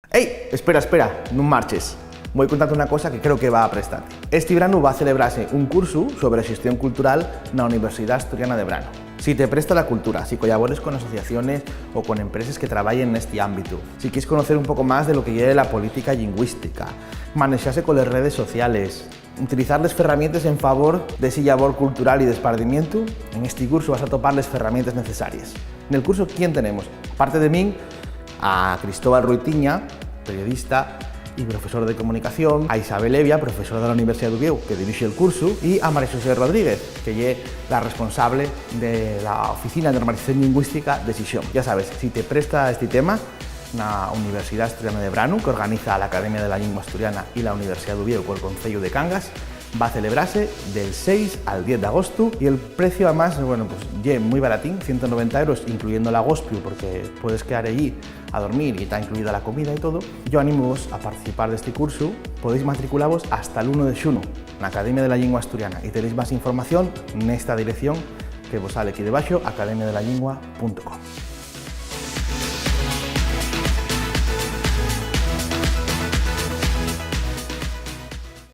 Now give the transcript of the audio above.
Ei, espera, non marches. Vull contar unha cosa que creo que va a prestarte. Este verano va a celebrarse un curso sobre xestión cultural na Universidade Asturiana de Brano. Si te presta la cultura, si colabores con asociaciones o con empresas que trabajen en este ámbito, si quieres conocer un poco más de lo que lleve la política lingüística, manejarse con las redes sociales, utilizar las herramientas en favor de ese labor cultural y de esparcimiento, en este curso vas a topar las herramientas necesarias. En el curso, ¿quién tenemos? Aparte de mí, a Cristóbal Ruitiña, periodista y profesor de comunicación, a Isabel Evia, profesora de la Universidad de Oviedo, que dirige el curso, y a María José Rodríguez, que es la responsable de la Oficina de Normalización Lingüística de Xixón. Ya sabes, si te presta este tema, la Universidad Asturiana de Brano, que organiza la Academia de la Lengua Asturiana y la Universidad de Oviedo con el Concello de Cangas, va a celebrarse del 6 al 10 de agosto y el precio además, bueno, pues es muy baratín, 190 euros, incluyendo el agospio, porque puedes quedar allí a dormir y está incluida la comida y todo. Yo animo a participar de este curso, podéis matricularos hasta el 1 de xuno en la Academia de la Lengua Asturiana y tenéis más información en esta dirección que vos sale aquí debajo, academiadelallengua.com.